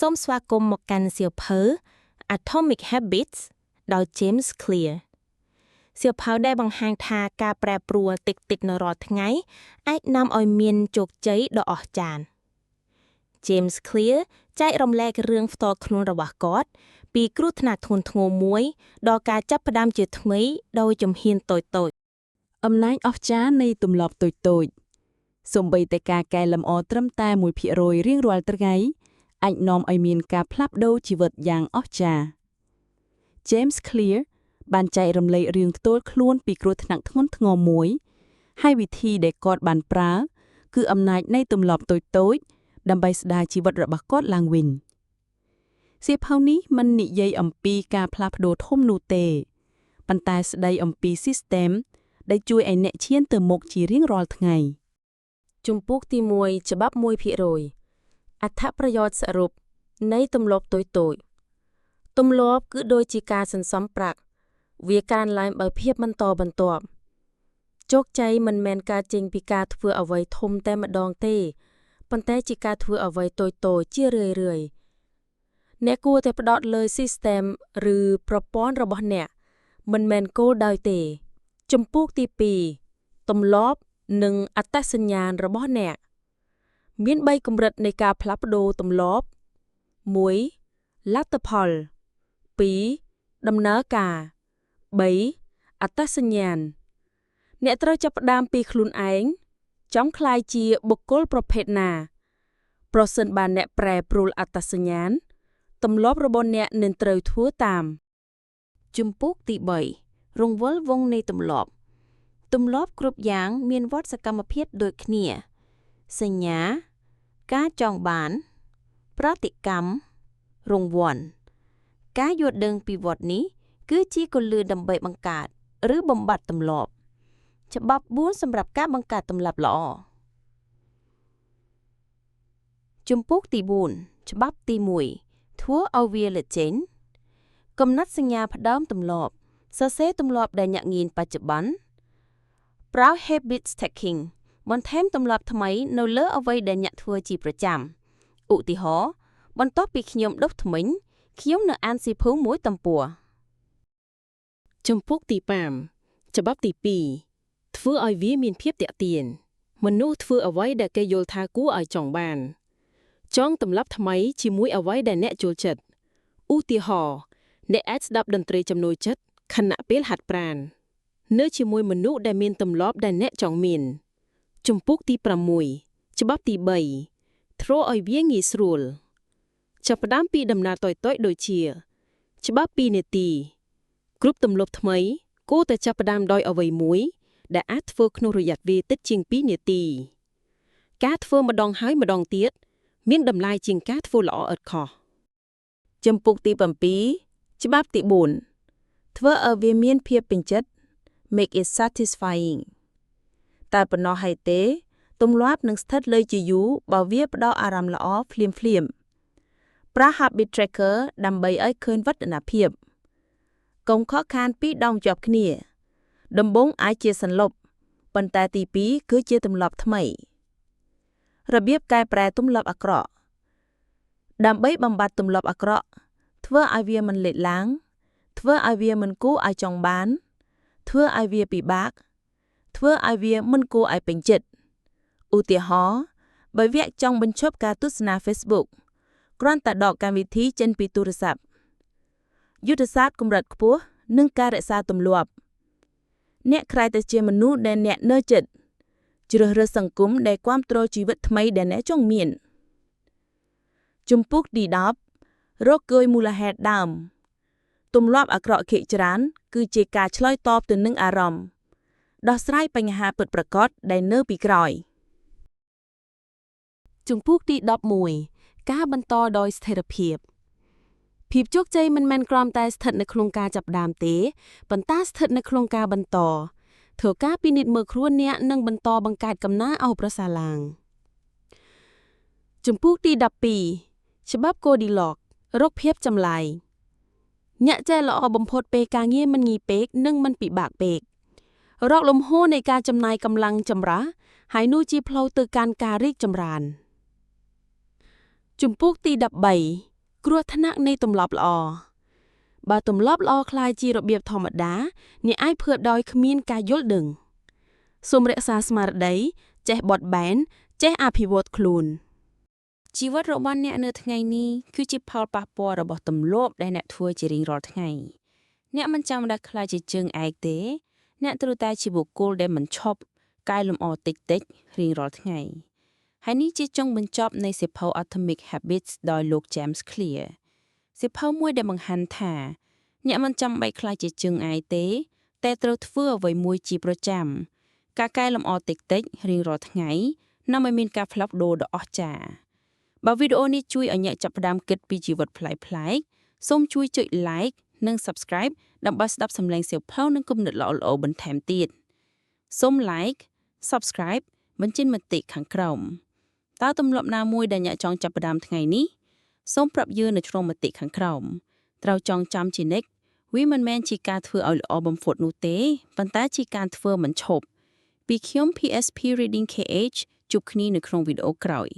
សូមស្វាគមន៍មកកាន់សៀវភៅ Atomic Habits ដោយ James Clear សៀវភៅដែលបង្ហាញថាការប្រែប្រួលតិចៗនៅរាល់ថ្ងៃអាចនាំឲ្យមានជោគជ័យដ៏អស្ចារ្យ James Clear ចែករំលែករឿងផ្ទាល់ខ្លួនរបស់គាត់ពីគ្រោះថ្នាក់ធ្ងន់ធ្ងរមួយដល់ការចាប់ផ្ដើមជាថ្មីដោយជំហានតូចៗអំណាចអស្ចារ្យនៃទម្លាប់តូចៗសូម្បីតែការកែលម្អត្រឹមតែ 1% រៀងរាល់ថ្ងៃអាចនាំឲ្យមានការផ្លាស់ប្ដូរជីវិតយ៉ាងអស្ចារ្យ James Clear បានចែករំលែករឿងផ្ទាល់ខ្លួនពីគ្រោះថ្នាក់ធ្ងន់ធ្ងរមួយហើយវិធីដែលគាត់បានប្រើគឺអំណាចនៃទម្លាប់តូចៗដើម្បីស្ដារជីវិតរបស់គាត់ឡើងវិញសៀវភៅនេះមិននិយាយអំពីការផ្លាស់ប្ដូរធំនោះទេប៉ុន្តែស្ដីអំពី system ដែលជួយឲ្យអ្នកឈានទៅមុខជារៀងរាល់ថ្ងៃជំពូកទី1ច្បាប់ 1% អត្ថប្រយោជន៍សរុបនៃទម្លាប់តូចៗទម្លាប់គឺដូចជាការសន្សំប្រាក់វាកើនឡើងដោយភាពបន្តបន្ទាប់ជោគជ័យមិនមែនកើតចេញពីការធ្វើអ្វីធំតែម្ដងទេប៉ុន្តែជាការធ្វើអ្វីតូចៗជារឿយៗអ្នកគួរតែផ្ដោតលើ system ឬប្រព័ន្ធរបស់អ្នកមិនមែនគោលដៅទេជំពូកទី2ទម្លាប់និងអត្តសញ្ញាណរបស់អ្នកមាន3កម្រិតនៃការផ្លាស់ប្ដូរទម្លាប់ 1. លទ្ធផល 2. ដំណើរការ 3. អត្តសញ្ញាណអ្នកត្រូវចាប់ផ្ដើមពីខ្លួនឯងចង់ក្លាយជាបុគ្គលប្រភេទណាប្រសិនបើអ្នកប្រែប្រួលអត្តសញ្ញាណទម្លាប់របស់អ្នកនឹងត្រូវធ្វើតាមជំពូកទី3រង្វិលវង់នៃទម្លាប់គ្រប់យ៉ាងមានវដ្តសកម្មភាពដូចគ្នាសញ្ញាការចង់បានប្រតិកម្មរង្វាន់ការយល់ដឹងពីវដ្តនេះគឺជាគន្លឹះដើម្បីបង្កើតឬបំបត្តិទម្លាប់ច្បាប់4សម្រាប់ការបង្កើតទម្លាប់ល្អជំពូកទី4ច្បាប់ទី1ធ្វើឲ្យវាលេចចេញកំណត់សញ្ញាផ្ដើមទម្លាប់សរសេរទម្លាប់ដែលញាក់ញៀនបច្ចុប្បន្នប្រើ habit stacking បន្ថែមទម្លាប់ថ្មីនៅលើអ្វីដែលអ្នកធ្វើជាប្រចាំឧទាហរណ៍បន្ទាប់ពីខ្ញុំដុសធ្មេញខ្ញុំនៅអានសៀវភៅមួយទំព័រជំពូកទី5ច្បាប់ទី2ធ្វើឲ្យវាមានភាពទាក់ទាញមនុស្សធ្វើអ្វីដែលគេយល់ថាគួរឲ្យចង់បានចង់ទម្លាប់ថ្មីជាមួយអ្វីដែលអ្នកចូលចិត្តឧទាហរណ៍អ្នកអាចស្ដាប់តន្ត្រីចំណូលចិត្តខណៈពេលហាត់ប្រាណនៅជាមួយមនុស្សដែលមានទម្លាប់ដែលអ្នកចង់មានជំពូកទី6ច្បាប់ទី3ធ្វើឲ្យវាងាយស្រួលចាប់ផ្ដើមពីដំណើរតូចៗដូចជាច្បាប់2នាទីគ្រប់ទម្លាប់ថ្មីគួរតែចាប់ផ្ដើមដោយអ្វីមួយដែលអាចធ្វើក្នុងរយៈពេលតិចជាង2នាទីការធ្វើម្ដងហើយម្ដងទៀតមានតម្លៃជាងការធ្វើល្អឥតខុសជំពូកទី7ច្បាប់ទី4ធ្វើឲ្យវាមានភាពពេញចិត្ត make it satisfying តែប៉ុណ្ណោះហើយទេទម្លាប់នឹងស្ថិតលើជាយូរបើវាផ្ដល់អារម្មណ៍ល្អភ្លាមប្រើ habit tracker ដើម្បីឲ្យឃើញវឌ្ឍនភាពកុំខកខានពីរដងជាប់គ្នាដំបូងអាចជាសន្លប់ប៉ុន្តែទី2គឺជាទម្លាប់ថ្មីរបៀបកែប្រែទម្លាប់អាក្រក់ដើម្បីបំបត្តិទម្លាប់អាក្រក់ធ្វើឲ្យវាមិនលេចឡើងធ្វើឲ្យវាមិនគួរឲ្យចង់បានធ្វើឲ្យវាពិបាកធ្វើឲ្យវាមិនគួរឲ្យពេញចិត្តឧទាហរណ៍បើអ្នកចង់បញ្ឈប់ការទស្សនា Facebook គ្រាន់តែដកកម្មវិធីចេញពីទូរស័ព្ទយុទ្ធសាស្ត្រកម្រិតខ្ពស់និងការរក្សាទម្លាប់អ្នកខ្លាចទៅជាមនុស្សដែលអ្នកនៅចិត្តជ្រើសរើសសង្គមដែលគាំទ្រជីវិតថ្មីដែលអ្នកចង់មានជំពូកទី10រកគយមូលហេតុដើមទម្លាប់អាក្រក់ភាគច្រើនគឺជាការឆ្លើយតបទៅនឹងអារម្មណ៍ដោះស្រាយបញ្ហាពិតប្រាកដដែលនៅពីក្រោយជំពូកទី11ការបន្តដោយស្ថិរភាពភាពជោគជ័យមិនមែនគ្រាន់តែស្ថិតនៅក្នុងការចាប់ផ្ដើមទេប៉ុន្តែស្ថិតនៅក្នុងការបន្តធ្វើការពិនិត្យមើលខ្លួនអ្នកនិងបន្តបង្កើតកំណើឲ្យប្រសើរឡើងជំពូកទី12ច្បាប់ Goldilocks រកភាពចម្លែកអ្នកចេះល្អបំផុតពេលការងារមិនងាយពេកនិងមិនពិបាកពេករកលំហូរនៃការចំណាយកម្លាំងចម្រាស់ហើយនោះជាផ្លូវទៅកាន់ការរីកចម្រើន ជំពូកទី13គ្រោះថ្នាក់នៃទម្លាប់ល្អបើទម្លាប់ល្អคล้ายជារបៀបធម្មតាអ្នកអាចធ្វើដោយគ្មានការយល់ដឹងសូមរក្សាស្មារតីចេះបត់បែនចេះអភិវឌ្ឍខ្លួនជីវិតរបស់អ្នកនៅថ្ងៃនេះគឺជាផលប៉ះពាល់របស់ទម្លាប់ដែលអ្នកធ្វើជារៀងរាល់ថ្ងៃអ្នកមិនចាំបាច់ខ្លាចជាជើងឯកទេអ្នកត្រូវតែជាបុគ្គលដែលមិនឈប់កែលម្អតិចៗរៀងរាល់ថ្ងៃហើយនេះជាចុងបញ្ចប់នៃសៀវភៅ Atomic Habits ដោយលោក James Clear សៀវភៅមួយដែលបង្ហាញថាអ្នកមិនចាំបាច់ខ្លាចជាជើងឯកទេតែត្រូវធ្វើអ្វីមួយជាប្រចាំការកែលម្អតិចៗរៀងរាល់ថ្ងៃនាំឲ្យមានការផ្លាស់ប្ដូរដ៏អស្ចារ្យបើវីដេអូនេះជួយឲ្យអ្នកចាប់ផ្ដើមគិតពីជីវិតប្លែកៗសូមជួយចុច like និង subscribe ដើម្បីស្ដាប់សំឡេងសៀវភៅនិងគំនិតល្អៗបន្ថែមទៀតសូម like subscribe បញ្ចេញមតិខាងក្រោមតើទម្លាប់ណាមួយដែលអ្នកចង់ចាប់ផ្ដើមថ្ងៃនេះសូមប្រាប់យើងនៅក្នុងមតិខាងក្រោមត្រូវចងចាំជានិច្ចវាមិនមែនជាការធ្វើឲ្យល្អបំផុតនោះទេប៉ុន្តែជាការធ្វើមិនឈប់ពីខ្ញុំ PSP Reading KH ជួបគ្នានៅក្នុងវីដេអូក្រោយ